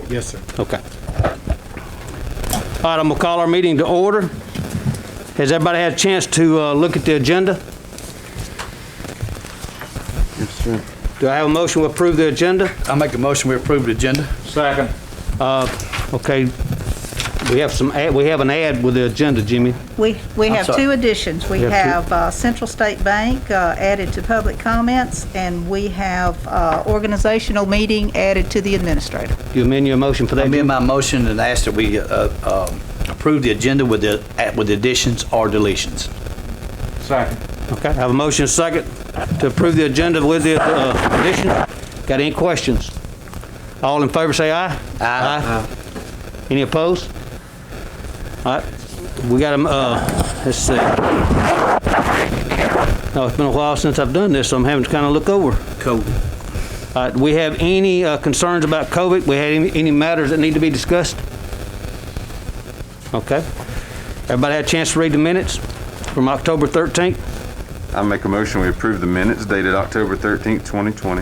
Yes, sir. Okay. All right, I'm going to call our meeting to order. Has everybody had a chance to look at the agenda? Yes, sir. Do I have a motion to approve the agenda? I make a motion we approve the agenda. Second. Okay. We have an ad with the agenda, Jimmy. We have sorry. two additions. We You have have Central State Bank added to public comments, and we have organizational meeting added to the administrator. Do you amend your motion for that? I amend Jimmy? my motion and ask that we approve the agenda with the additions or deletions. Second. Okay, I have a motion and a second to approve the agenda with the addition. Got any questions? All in favor say aye. Aye. Any opposed? All right, we got them, let's see. No, it's been a while since I've done this, so I'm having to kind of look over. COVID. All right, do we have any concerns about COVID? We had any matters that need to be discussed? Okay. Everybody had a chance to read the minutes from October 13th? I make a motion we approve the minutes dated October 13th, 2020.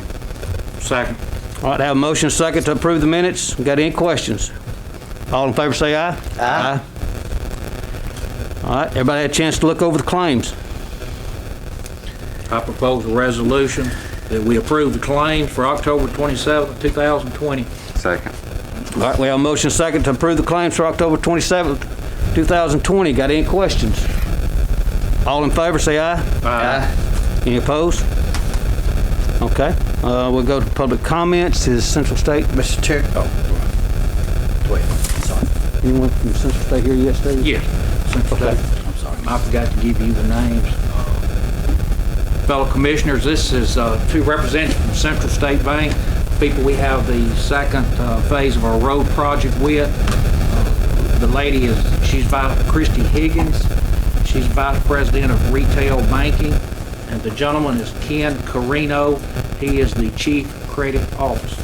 Second. All right, I have a motion and a second to approve the minutes. Got any questions? All in favor say aye. Aye. All right, everybody had a chance to look over the claims. I propose a resolution that we approve the claims for October 27th, 2020. Second. All right, we have a motion and a second to approve the claims for October 27th, 2020. Got any questions? All in favor say aye. Aye. Any opposed? Okay, we'll go to public comments. Is Central State, Mr. Chair. Oh, wait. Sorry. anyone from Central State here yesterday? Yes. Central State. I'm sorry. I forgot to give you the names. Fellow commissioners, this is two representatives from Central State Bank, people we have the second phase of our road project with. The lady she's Christy Higgins. She's Vice President of Retail Banking. And the gentleman is Ken Carino. He is the Chief Credit Officer.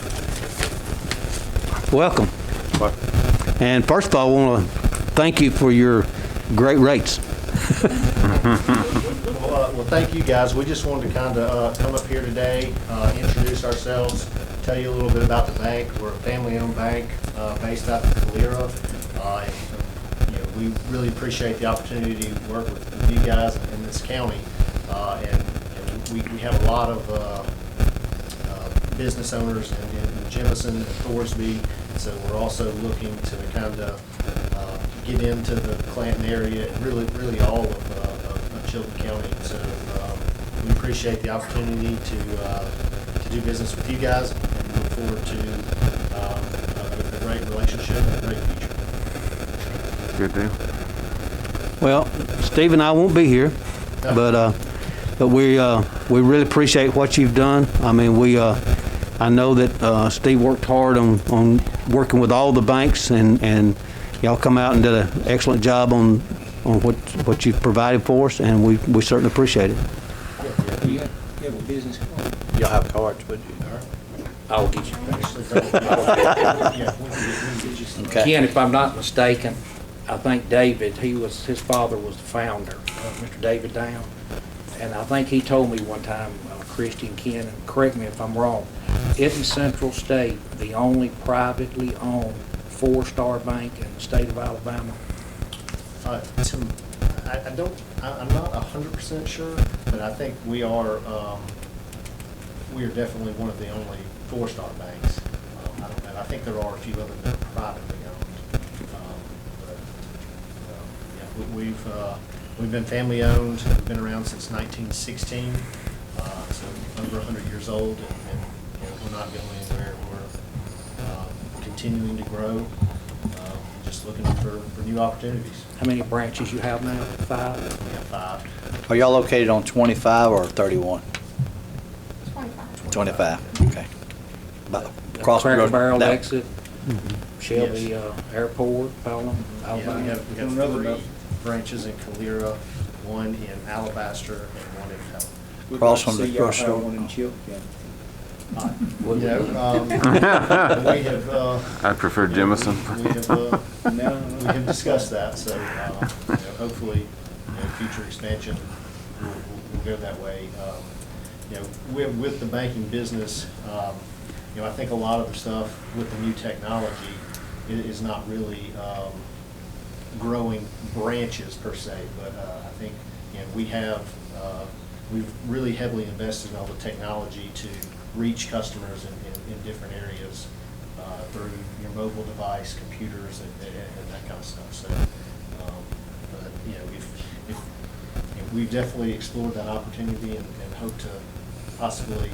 Welcome. And first of all, I want to thank you for your great rates. Well, thank you, guys. We just wanted to kind of come up here today, introduce ourselves, tell you a little bit about the bank. We're a family-owned bank based out of Calera. We really appreciate the opportunity to work with you guys in this county. And we have a lot of business owners in Jefferson and Thorsby, so we're also looking to kind of get into the Clanton area and really all of Chilton County. So we appreciate the opportunity to do business with you guys and look forward to a great relationship and a great future. Good deal. Well, Steve and I won't be here, but we really appreciate what you've done. I mean, I know that Steve worked hard on working with all the banks, and y'all come out and did an excellent job on what you've provided for us, and we certainly appreciate it. You have a business card? Y'all have cards, would you? I will get you. Okay. Ken, if I'm not mistaken, I think David, his father was the founder, Mr. David Down. And I think he told me one time, Christy and Ken, and correct me if I'm wrong, isn't Central State the only privately owned four-star bank in the state of Alabama? I'm not 100% sure, but I think we are definitely one of the only four-star banks. I don't know. I think there are a few others that are privately owned. We've been family owned. We've been around since 1916, so over 100 years old, and we're not going anywhere. We're continuing to grow, just looking for new opportunities. How many branches you have now? 5? We have 5. Are y'all located on 25 or 31? 25, okay. Across the Cracker road. Barrel That- exit, Shelby Airport, Pelham, Yeah, Alabama. we have 3 branches in Calera, 1 in Alabaster, and 1 in Pelham. Across from the grocery store. We have, I prefer Jemison. we have discussed that, so hopefully, future expansion will go that way. With the banking business, I think a lot of the stuff with the new technology is not really growing branches per se, but I think, we've really heavily invested in all the technology to reach customers in different areas through your mobile device, computers, and that kind of stuff. So, but we've definitely explored that opportunity and hope to possibly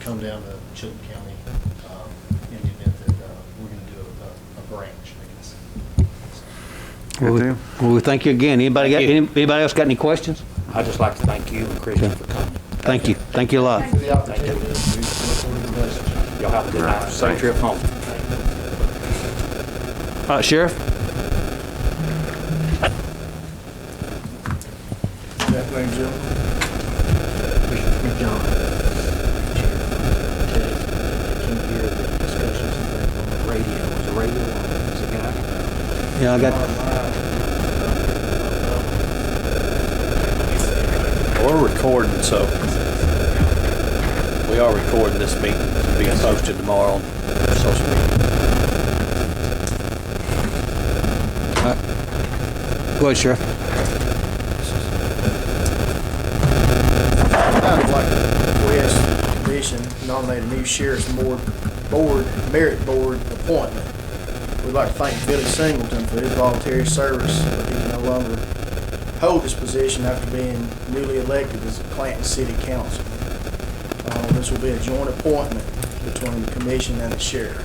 come down to Chilton County in the event that we're going to do a branch, I guess. Well, we thank you again. Anybody else got any questions? I'd just like to thank you and Christian for coming. Thank you. Thank you a lot. For the opportunity, we look forward to the relationship. Y'all have a good night. Safe trip home. Sheriff? Good afternoon, Jim. Commissioner John. Can you hear the discussions on the radio? Was the radio on? Is it guy? Yeah, I got, We're recording, so we are recording this meeting. It's being posted tomorrow on social media. go ahead, Sheriff. I'd like to request the commission nominate a new sheriff's board merit board appointment. We'd like to thank Billy Singleton for his voluntary service, but he can no longer hold this position after being newly elected as a Clanton City Council. This will be a joint appointment between the commission and the sheriff.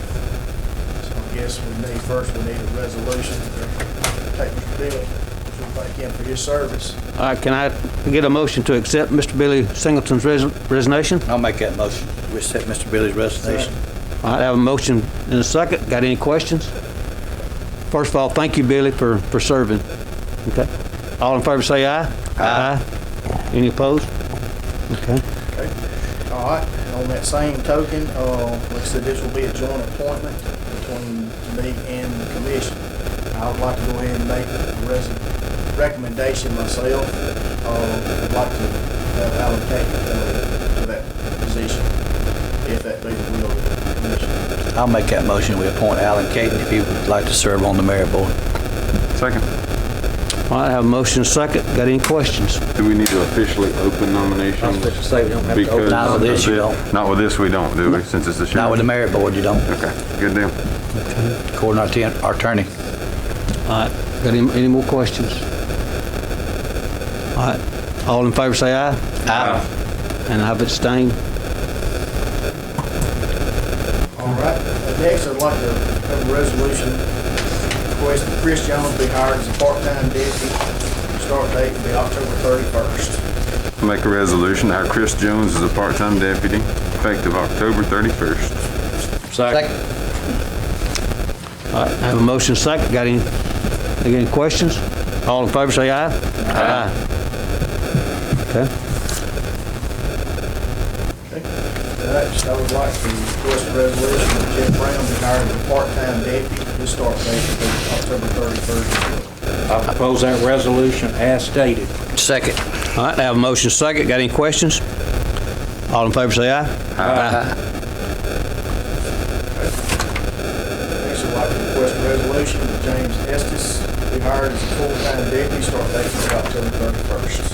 So I guess we need a resolution to take Mr. Billy, to thank him for his service. All right, can I get a motion to accept Mr. Billy Singleton's resignation? I'll make that motion. We accept Mr. Billy's resignation. All right, I have a motion and a second. Got any questions? First of all, thank you, Billy, for serving. Okay. All in favor say aye. Aye. Any opposed? Okay. Okay. All right. On that same token, like I said, this will be a joint appointment between me and the commission. I would like to go ahead and make a recommendation myself. I'd like to have allocated to that position, if that be the will of the commission. I'll make that motion. We appoint Alan Caton if he would like to serve on the merit board. Second. All right, I have a motion and a second. Got any questions? Do we need to officially open I was nominations? supposed to say we don't have to open. Not with this, you don't. Not with this, we don't, do we, since it's the sheriff? Not with the merit board, you don't, Okay, good deal. according to our attorney. All right, got any more questions? All right, all in favor say aye. Aye. And I've abstained. All right. Next, I'd like to have a resolution requesting Chris Jones be hired as a part-time deputy. Start date will be October 31st. Make a resolution to hire Chris Jones as a part-time deputy, effective October 31st. Second. All right, I have a motion and a second. Got any questions? All in favor say aye. Aye. Okay. Okay. Next, I would like to request a resolution that Jeff Brown be hired as a part-time deputy. His start date will be October 31st. I propose that resolution as stated. Second. All right, I have a motion and a second. Got any questions? All in favor say aye. Aye. Next, I'd like to request a resolution that James Estes be hired as a full-time deputy. Start date will be October 31st.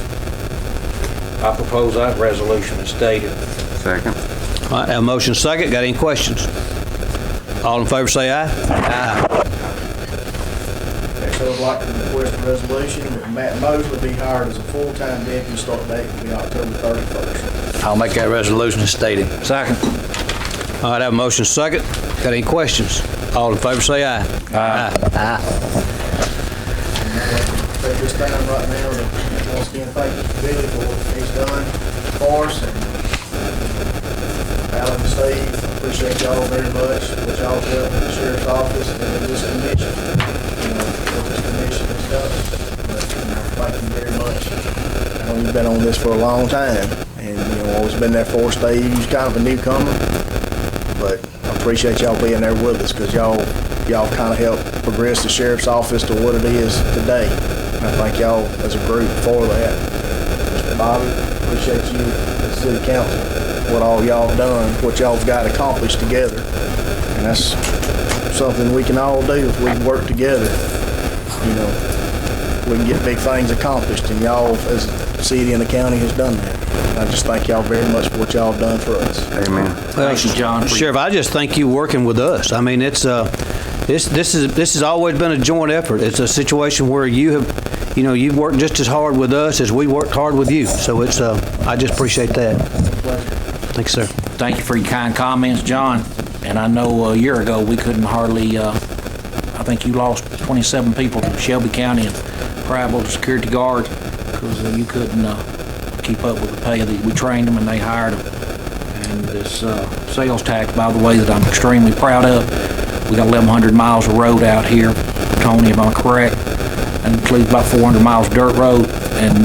I propose that resolution as stated. Second. All right, I have a motion and a second. Got any questions? All in favor say aye. Aye. Next, I would like to request a resolution that Matt Mosley be hired as a full-time deputy. Start date will be October 31st. I'll make that resolution as stated. Second. All right, I have a motion and a second. Got any questions? All in favor say aye. Aye. Aye. Take this time right now to once again thank Billy for what he's done for us. And Alan and Steve, I appreciate y'all very much, what y'all do in the sheriff's office and in this commission. What this commission has done. But, thank you very much. I know you've been on this for a long time and, always been there for us. Steve, you're kind of a newcomer, but I appreciate y'all being there with us because y'all kind of helped progress the sheriff's office to what it is today. And I thank y'all as a group for that. Mr. Bobby, appreciate you as city council. what all y'all done, what y'all've got accomplished together. And that's something we can all do if we work together. You know, we can get big things accomplished, and y'all, as a city and the county, has done that. I just thank y'all very much for what y'all have done for us. Amen. Thank you, John. Sheriff, I just thank you working with us. I mean, it's this has always been a joint effort. It's a situation where you've worked just as hard with us as we worked hard with you. So it's I just appreciate that. Thanks, sir. Thank you for your kind comments, John. And I know a year ago, we couldn't hardly, I think you lost 27 people to Shelby County and Prattville to security guards because you couldn't keep up with the pay. We trained them and they hired them. And this sales tax, by the way, that I'm extremely proud of, we got 1,100 miles of road out here, Tony, if I'm correct, and includes about 400 miles of dirt road, and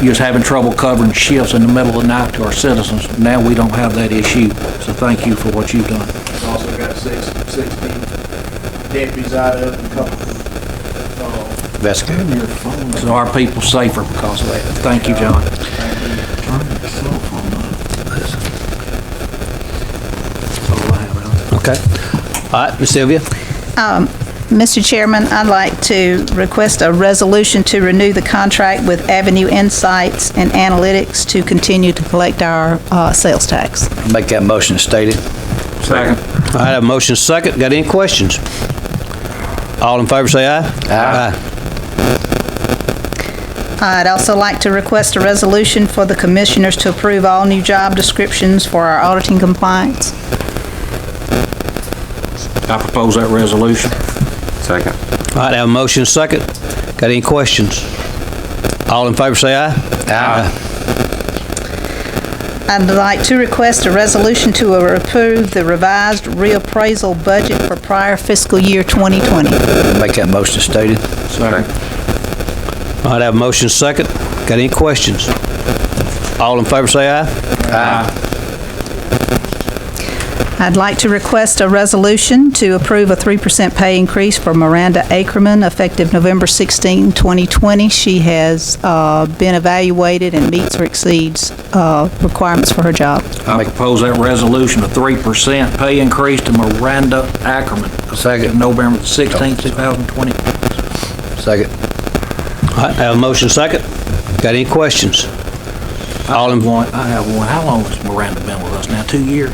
you was having trouble covering shifts in the middle of the night to our citizens. Now we don't have that issue, so thank you for what you've done. We've also got 60 deputies out of it, and a couple That's good. So our people safer because of that. Thank you, John. Okay. All right, Ms. Sylvia. Mr. Chairman, I'd like to request a resolution to renew the contract with Avenue Insights and Analytics to continue to collect our sales tax. Make that motion stated. Second. All right, I have a motion second. Got any questions? All in favor say aye. Aye. I'd also like to request a resolution for the commissioners to approve all new job descriptions for our auditing compliance. I propose that resolution. Second. All right, I have a motion second. Got any questions? All in favor say aye. Aye. I'd like to request a resolution to approve the revised reappraisal budget for prior fiscal year 2020. Make that motion stated. Second. All right, I have a motion second. Got any questions? All in favor say aye. Aye. I'd like to request a resolution to approve a 3% pay increase for Miranda Ackerman effective November 16, 2020. She has been evaluated and meets or exceeds requirements for her job. I propose that resolution, a 3% pay increase to Miranda Ackerman. Second. November 16, 2020. Second. All right, I have a motion second. Got any questions? I have one. How long has Miranda been with us now? 2 years?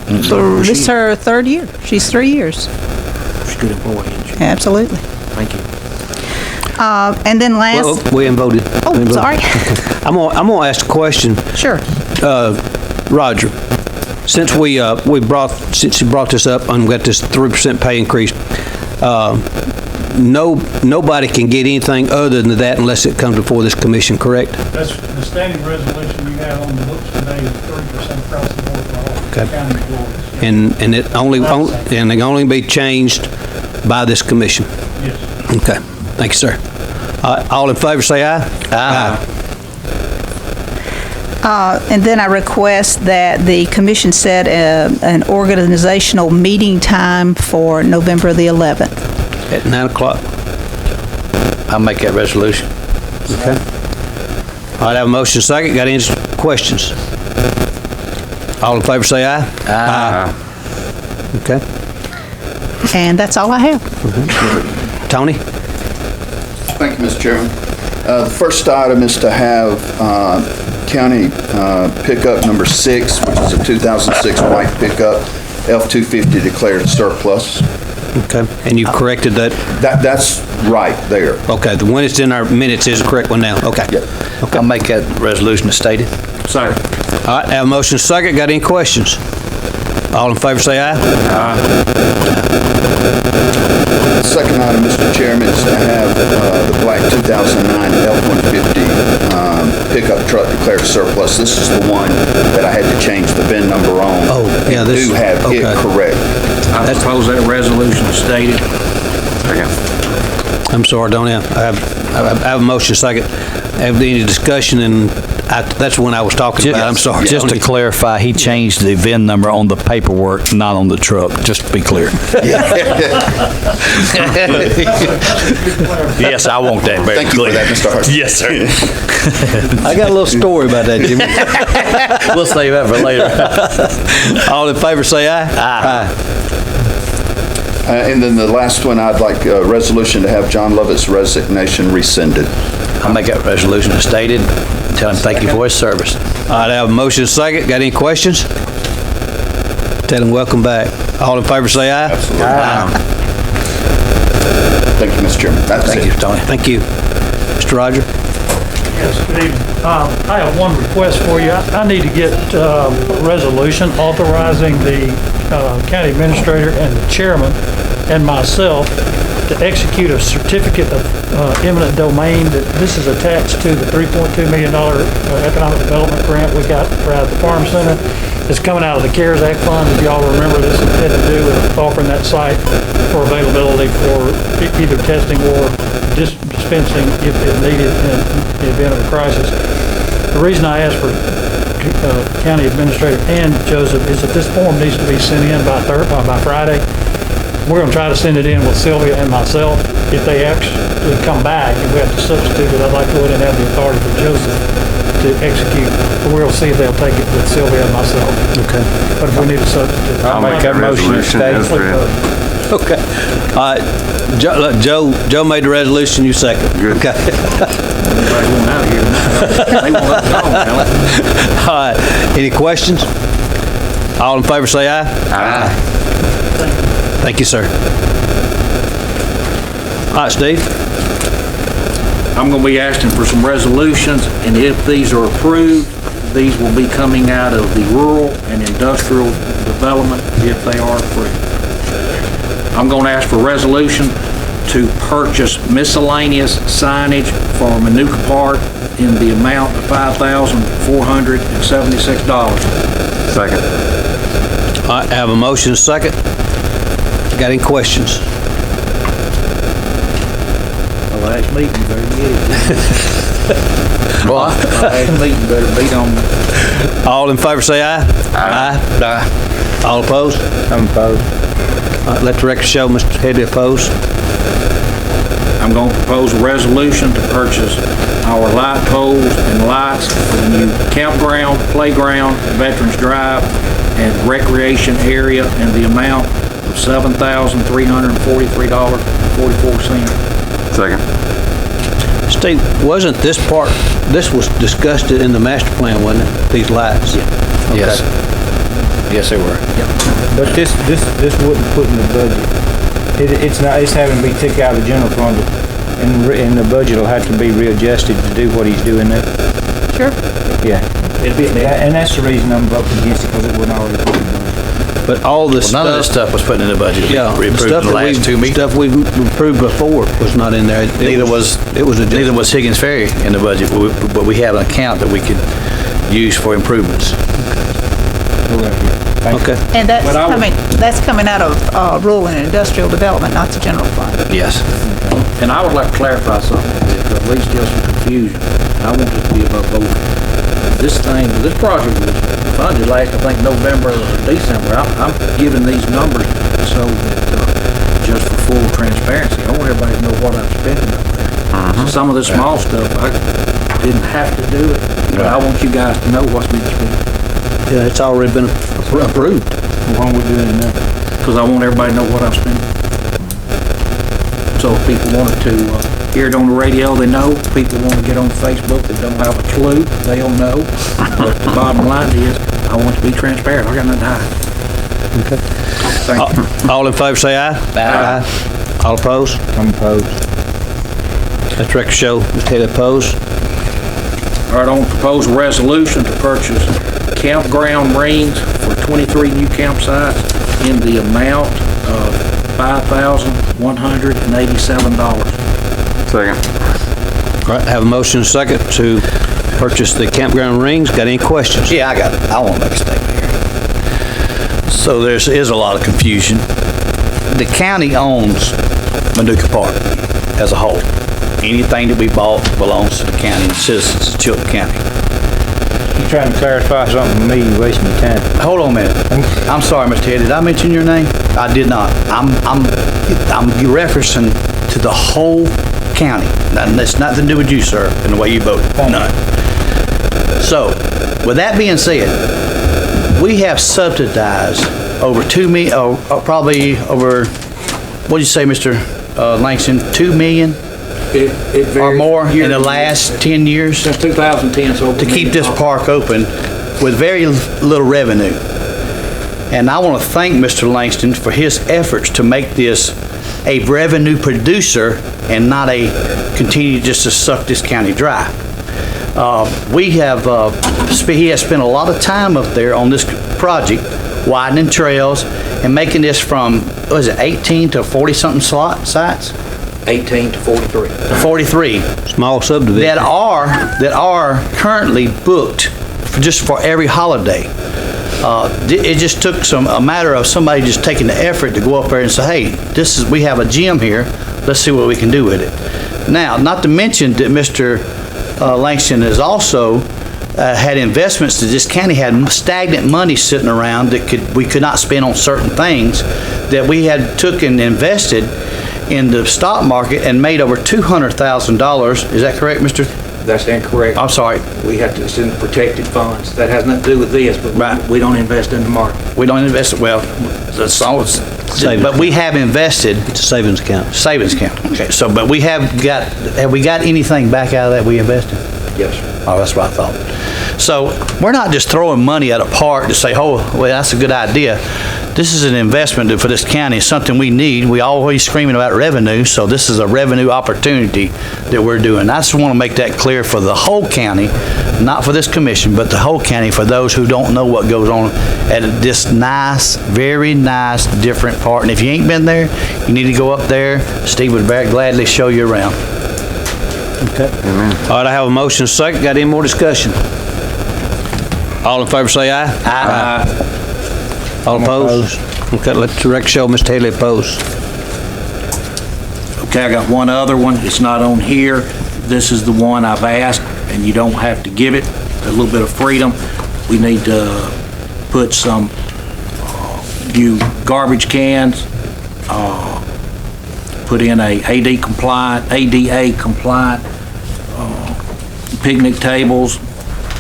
This is her third year. She's 3 years. She's a good employee, isn't she? Absolutely. Thank you. And then last, Well, we haven't voted. oh, We haven't voted. sorry. I'm gonna ask a question. Sure. Roger, since you brought this up and we got this 3% pay increase, nobody can get anything other than that unless it comes before this commission, correct? That's the standing resolution you have on the books today is 3% across the board for all Okay. county employees. And it can only be changed by this commission. Yes. Okay, thank you, sir. All in favor say aye. Aye. And then I request that the commission set an organizational meeting time for November the 11th. At 9 o'clock. I'll make that resolution. Okay. All right, I have a motion second. Got any questions? All in favor say aye. Aye. Okay. And that's all I have. Tony? Thank you, Mr. Chairman. The first item is to have county pickup number 6, which is a 2006 white pickup, F-250 declared surplus. Okay. And you've corrected that? That's right there. Okay, the one that's in our minutes is the correct one now. Okay. Yep. I'll make that resolution stated. Second. All right, I have a motion second. Got any questions? All in favor say aye. The second item, Mr. Chairman, is to have the black 2009 F-150 pickup truck declared surplus. This is the one that I had to change the VIN number on. Oh, yeah, And this- do have okay. it correct. I propose that resolution stated. Second. I'm sorry, don't I have I have a motion second. Have any discussion, and that's when I was talking about, I'm sorry. Just to clarify, he changed the VIN number on the paperwork, not on the truck, just to be clear. Yes, I want that very Thank you for clear. that, Mr. Hart. Yes, sir. I got a little story about that, Jimmy. We'll save that for later. All in favor, say aye. Aye. And then the last one, I'd like a resolution to have John Lovett's resignation rescinded. I'll make that resolution as stated. Tell him thank you for his service. All right, I have a motion second. Got any questions? Tell him welcome back. All in favor, say aye. Absolutely. Aye. Thank you, Mr. Chairman. That's Thank it. you, Tony. Thank you. Mr. Roger? Yes, good evening. I have one request for you. I need to get a resolution authorizing the county administrator and the chairman and myself to execute a certificate of eminent domain. That this is attached to the $3.2 million economic development grant we got for out at the farm center. It's coming out of the CARES Act fund. If y'all remember, this had to do with offering that site for availability for either testing or dispensing if needed in the event of a crisis. The reason I asked for county administrator and Joseph is that this form needs to be sent in by Friday. We're going to try to send it in with Sylvia and myself. If they actually come back and we have to substitute it, I'd like to go ahead and have the authority for Joseph to execute. We'll see if they'll take it with Sylvia and myself. Okay. But if we need a substitute. I'll make that resolution as read. Okay. All right. Joe made the resolution, you second. Good. Okay. Everybody going out here tonight. They won't let go, Alan. All right. Any questions? All in favor, say aye. Aye. Thank you, sir. All right, Steve? I'm going to be asking for some resolutions, and if these are approved, these will be coming out of the rural and industrial development if they are approved. I'm going to ask for a resolution to purchase miscellaneous signage for Manuka Park in the amount of $5,476. Second. All right, I have a motion, second. Got any questions? My last meeting, better get it. Well, My last meeting better beat on me. All in favor, say aye. Aye. All opposed? I'm opposed. Let the record show Mr. Headley opposed. I'm going to propose a resolution to purchase our light poles and lights for the new campground, playground, Veterans Drive, and recreation area in the amount of $7,343.44. Second. Steve, wasn't this was discussed in the master plan, wasn't it? These lights? Yeah. Yes. Yes, they were. But this wouldn't put in the budget. It's having to be took out of the general fund, and the budget will have to be readjusted to do what he's doing there. Sure. Yeah. And that's the reason I'm voting against it, because it wasn't already put in the budget. But all this None of this stuff was put in the budget. Yeah, We approved stuff in the that last two meetings. stuff we've approved before was not in there. Neither was Higgins Ferry in the budget, but we have an account that we could use for improvements. Okay. And that's coming out of rural and industrial development, not the general fund. Yes. And I would like to clarify something, to at least just some confusion. I want it to be above board. This project was funded last, I think, November or December. I'm giving these numbers so that, just for full transparency, I want everybody to know what I'm spending up there. Some of the small stuff, I didn't have to do it, but I want you guys to know what's been spent. Yeah, it's already been approved. Why are we doing it now? Because I want everybody to know what I'm spending. So if people wanted to hear it on the radio, they know. If people want to get on Facebook that don't have a clue, they'll know. But the bottom line is, I want to be transparent. I got nothing to hide. Okay. Thank you. All in favor, say aye. Aye. All opposed? I'm opposed. Let the record show Mr. Headley opposed. All right, I want to propose a resolution to purchase campground rings for 23 new campsites in the amount of $5,187. Second. All right, have a motion and second to purchase the campground rings. Got any questions? Yeah, I want to make a statement here. So there is a lot of confusion. The county owns Manuka Park as a whole. Anything that we bought belongs to the county and citizens of Chilton County. You trying to clarify something with me, you're wasting your time. Hold on a minute. I'm sorry, Mr. Head, did I mention your name? I did not. I'm referencing to the whole county. That's nothing to do with you, sir, and the way you voted. None. So, with that being said, we have subsidized over 2 million, probably over, what'd you say, Mr. Langston, 2 million It or varies more year in the to year. last 10 years Since 2010, so. to keep this park open with very little revenue. And I want to thank Mr. Langston for his efforts to make this a revenue producer and not a continue just to suck this county dry. He has spent a lot of time up there on this project, widening trails and making this from, what is it, 18 to 40-something sites? 18 to 43. To 43. Small subdivision. that are currently booked just for every holiday. It just took a matter of somebody just taking the effort to go up there and say, hey, we have a gym here, let's see what we can do with it. Now, not to mention that Mr. Langston has also had investments that this county had stagnant money sitting around that we could not spend on certain things that we had took and invested in the stock market and made over $200,000. Is that correct, Mr.? That's incorrect. I'm sorry. We have to, it's in protected funds. That has nothing to do with this, but Right. we don't invest in the market. We don't invest, well, that's all, but we have invested. It's a savings account. Savings account. Okay, so, but have we got anything back out of that we invested? Yes, sir. Oh, that's what I thought. So, we're not just throwing money at a park to say, oh, well, that's a good idea. This is an investment for this county, it's something we need. We always screaming about revenue, so this is a revenue opportunity that we're doing. I just want to make that clear for the whole county, not for this commission, but the whole county, for those who don't know what goes on at this nice, very nice, different park. And if you ain't been there, you need to go up there. Steve would very gladly show you around. Okay. All right, I have a motion second. Got any more discussion? All in favor say aye. Aye. All opposed? Okay, let the record show Mr. Haley opposed. Okay, I got one other one. It's not on here. This is the one I've asked, and you don't have to give it. A little bit of freedom. We need to put some new garbage cans, put in a ADA compliant picnic tables,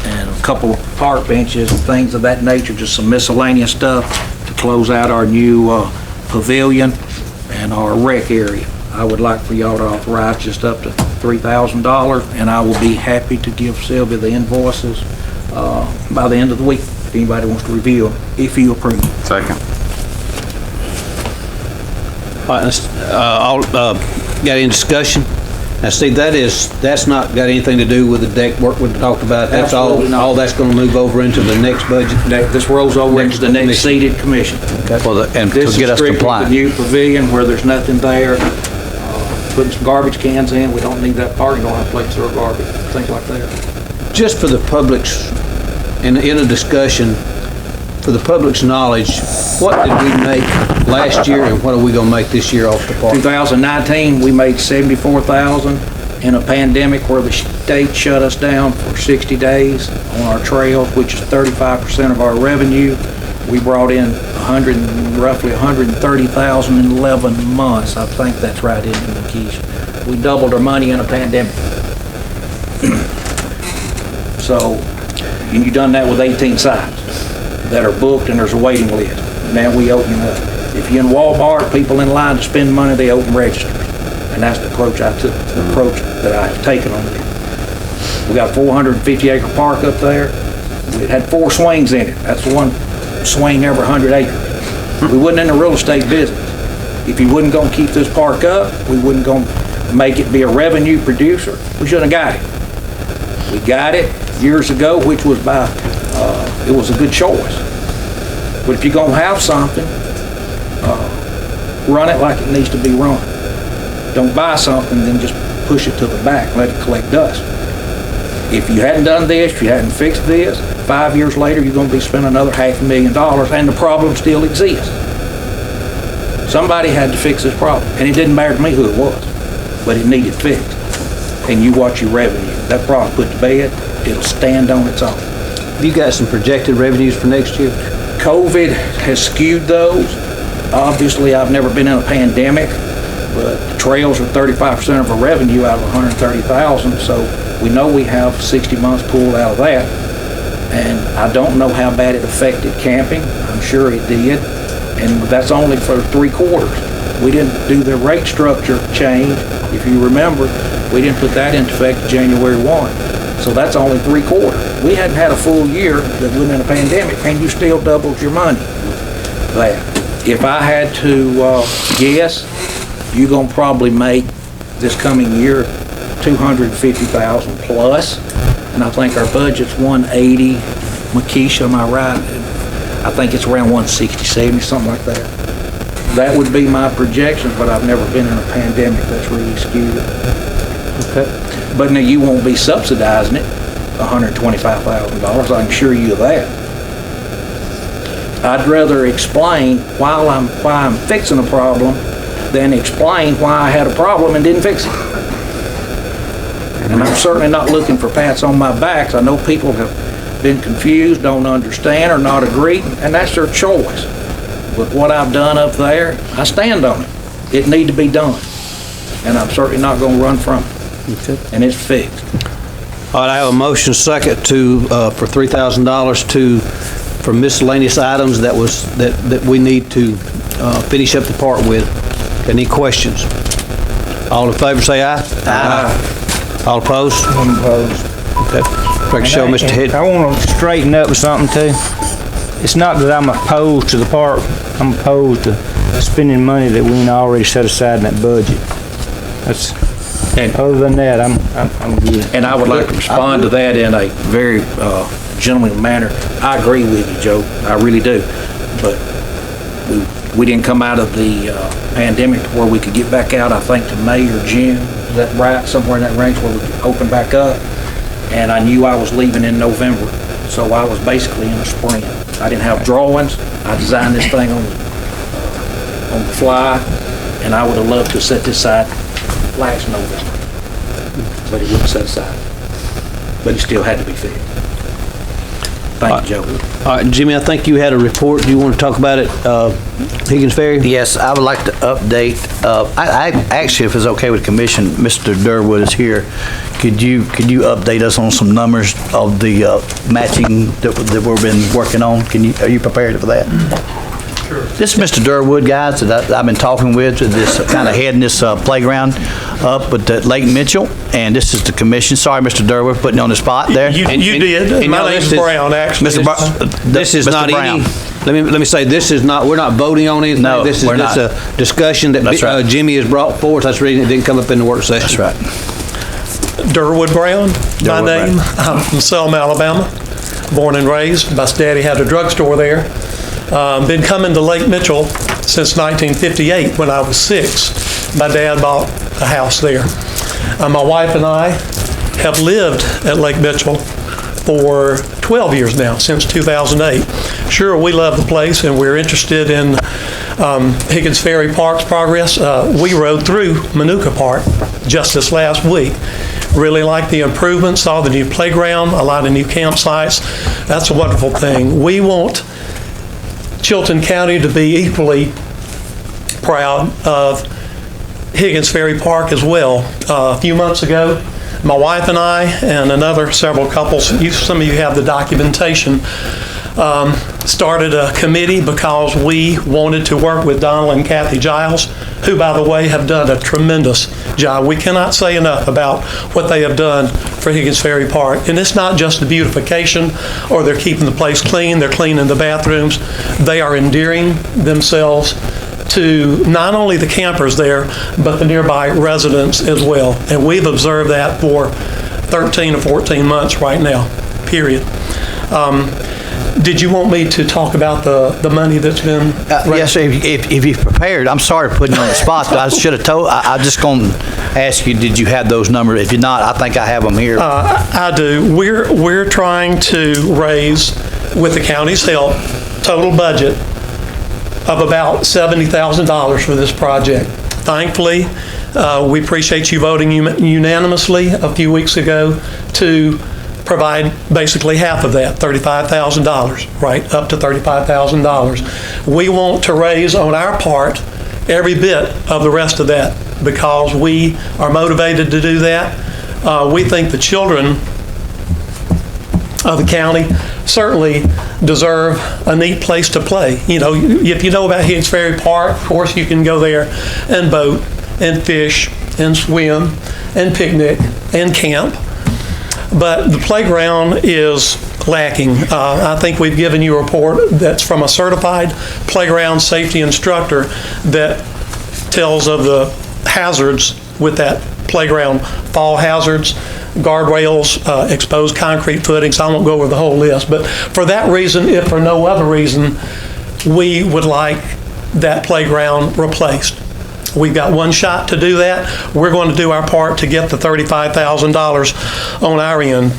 and a couple of park benches and things of that nature, just some miscellaneous stuff to close out our new pavilion and our rec area. I would like for y'all to authorize just up to $3,000, and I will be happy to give Sylvia the invoices by the end of the week, if anybody wants to review them, if you approve. Second. All right, got any discussion? Now, Steve, that's not got anything to do with the deck work we talked about. That's Absolutely not. all that's gonna move over into the next budget. This rolls over into the next seated commission. Well, and to This get is us strictly the compliant. new pavilion where there's nothing there, putting some garbage cans in. We don't need that parking, don't have a place to throw garbage, things like that. Just for the public's, in a discussion, for the public's knowledge, what did we make last year and what are we gonna make this year off the park? 2019, we made $74,000 in a pandemic where the state shut us down for 60 days on our trails, which is 35% of our revenue. We brought in roughly $130,000 in 11 months. I think that's right, isn't it, Keisha? We doubled our money in a pandemic. So, and you done that with 18 sites that are booked and there's a waiting list. Now we open up. If you're in Walmart, people in line to spend money, they open registers. And that's the approach I took, the approach that I have taken on this. We got a 450-acre park up there. It had 4 swings in it. That's one swing every 100 acres. We wasn't in the real estate business. If you wasn't gonna keep this park up, we wasn't gonna make it be a revenue producer, we shouldn't have got it. We got it years ago, which was it was a good choice. But if you're gonna have something, run it like it needs to be run. Don't buy something, then just push it to the back, let it collect dust. If you hadn't done this, if you hadn't fixed this, 5 years later, you're gonna be spending another $500,000, and the problem still exists. Somebody had to fix this problem, and it didn't matter to me who it was, but it needed fixed. and you watch your revenue. That problem put to bed, it'll stand on its own. Have you got some projected revenues for next year? COVID has skewed those. Obviously, I've never been in a pandemic, but the trails are 35% of our revenue out of 130,000, so we know we have 60 months pulled out of that. And I don't know how bad it affected camping. I'm sure it did, and that's only for 3 quarters. We didn't do the rate structure change. If you remember, we didn't put that into effect January 1. So that's only 3 quarters. We hadn't had a full year that was in a pandemic, and you still doubled your money. That. If I had to guess, you're gonna probably make this coming year 250,000 plus, and I think our budget's 180. Makisha, am I right? I think it's around 160, 70, something like that. That would be my projection, but I've never been in a pandemic that's really skewed it. Okay. But now you won't be subsidizing it $125,000, I can assure you of that. I'd rather explain why I'm fixing a problem than explain why I had a problem and didn't fix it. And I'm certainly not looking for pats on my back. I know people have been confused, don't understand, or not agree, and that's their choice. But what I've done up there, I stand on it. It need to be done. And I'm certainly not going to run from it. Okay. And it's fixed. All right, I have a motion second to, for $3,000 for miscellaneous items that we need to finish up the part with. Any questions? All in favor say aye. Aye. All opposed? I'm opposed. Okay. Record show, Mr. Head. I want to straighten up with something too. It's not that I'm opposed to the park. I'm opposed to spending money that we already set aside in that budget. Other than that, I'm good. And I would like to respond to that in a very gentlemanly manner. I agree with you, Joe. I really do. But we didn't come out of the pandemic to where we could get back out, I think, to May or June. Is that right? Somewhere in that range where we could open back up. And I knew I was leaving in November. So I was basically in a sprint. I didn't have drawings. I designed this thing on the fly. And I would have loved to set this aside last November. But it wouldn't set aside. But it still had to be fixed. Thank you, Joe. All right, Jimmy, I think you had a report. Do you want to talk about it, Higgins Ferry? Yes, I would like to update, I actually, if it's okay with the commission, Mr. Durwood is here. Could you update us on some numbers of the matching that we've been working on? Are you prepared for that? Sure. This is Mr. Durwood, guys, that I've been talking with, this kind of heading this playground up at Lake Mitchell, and this is the commission. Sorry, Mr. Durwood, putting you on the spot there. You did. My name's Brown, actually. This is not any. Let me say, this is not. We're not voting on anything. No, this is we're just not. a discussion that Right. Jimmy has brought forth. That's the reason it didn't come up in the work session. That's right. Durwood Brown, my name. I'm from Selma, Alabama. Born and raised. My daddy had a drugstore there. Been coming to Lake Mitchell since 1958 when I was 6. My dad bought a house there. My wife and I have lived at Lake Mitchell for 12 years now, since 2008. Sure, we love the place and we're interested in Higgins Ferry Park's progress. We rode through Manuka Park just this last week. Really like the improvements, saw the new playground, a lot of new campsites. That's a wonderful thing. We want Chilton County to be equally proud of Higgins Ferry Park as well. A few months ago, my wife and I and several couples, some of you have the documentation, started a committee because we wanted to work with Donald and Kathy Giles, who, by the way, have done a tremendous job. We cannot say enough about what they have done for Higgins Ferry Park. And it's not just the beautification or they're keeping the place clean, they're cleaning the bathrooms. They are endearing themselves to not only the campers there, but the nearby residents as well. And we've observed that for 13 or 14 months right now, period. Did you want me to talk about the money that's been Yes, if you've prepared, I'm sorry for putting you on the spot, but I should have told, I'm just going to ask you, did you have those numbers? If you're not, I think I have them here. I do. We're trying to raise, with the county's help, total budget of about $70,000 for this project. Thankfully, we appreciate you voting unanimously a few weeks ago to provide basically half of that, $35,000, right, up to $35,000. We want to raise on our part every bit of the rest of that because we are motivated to do that. We think the children of the county certainly deserve a neat place to play. You know, if you know about Higgins Ferry Park, of course you can go there and boat and fish and swim and picnic and camp. But the playground is lacking. I think we've given you a report that's from a certified playground safety instructor that tells of the hazards with that playground, fall hazards, guardrails, exposed concrete footings. I won't go over the whole list, but for that reason, if for no other reason, we would like that playground replaced. We've got one shot to do that. We're going to do our part to get the $35,000 on our end.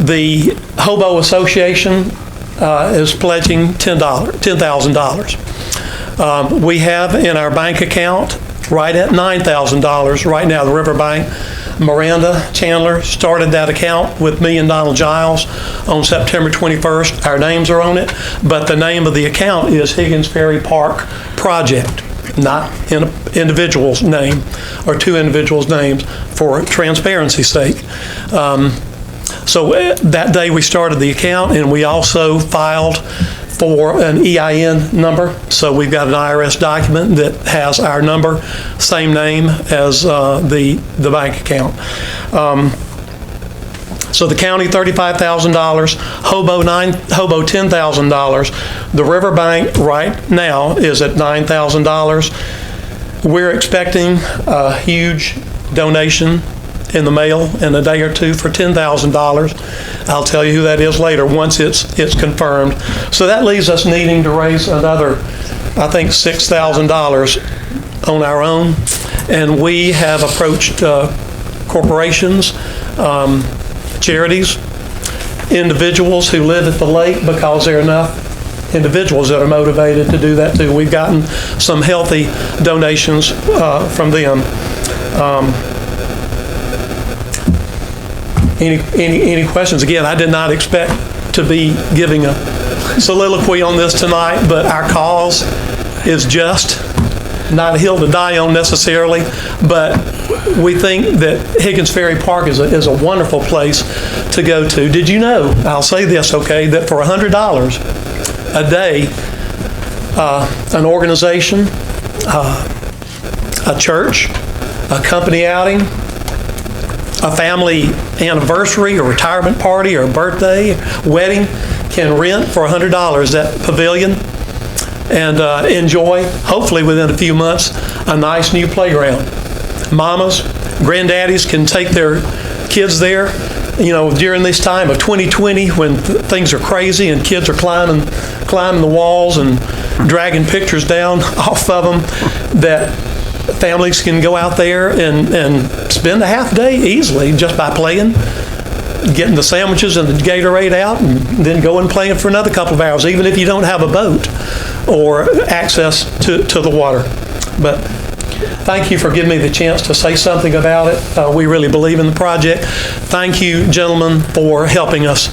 The Hobo Association is pledging $10,000. We have in our bank account right at $9,000 right now, the Riverbank. Miranda Chandler started that account with me and Donald Giles on September 21st. Our names are on it, but the name of the account is Higgins Ferry Park Project, not in an individual's name or two individuals' names for transparency's sake. So that day we started the account, and we also filed for an EIN number. So we've got an IRS document that has our number, same name as the bank account. So the county, $35,000, Hobo $10,000. The Riverbank right now is at $9,000. We're expecting a huge donation in the mail in a day or two for $10,000. I'll tell you who that is later once it's confirmed. So that leaves us needing to raise another, I think, $6,000 on our own. And we have approached corporations, charities, individuals who live at the lake because there are enough individuals that are motivated to do that too. We've gotten some healthy donations from them. Any questions? Again, I did not expect to be giving a soliloquy on this tonight, but our cause is just not a hill to die on necessarily, but we think that Higgins Ferry Park is a wonderful place to go to. Did you know, I'll say this, okay, that for $100 a day, an organization, a church, a company outing, a family anniversary or retirement party or birthday, wedding can rent for $100 that pavilion and enjoy, hopefully within a few months, a nice new playground. Mamas, granddaddies can take their kids there, you know, during this time of 2020 when things are crazy and kids are climbing the walls and dragging pictures down off of them, that families can go out there and spend a half day easily just by playing, getting the sandwiches and the Gatorade out, and then going playing for another couple of hours, even if you don't have a boat or access to the water. But thank you for giving me the chance to say something about it. We really believe in the project. Thank you, gentlemen, for helping us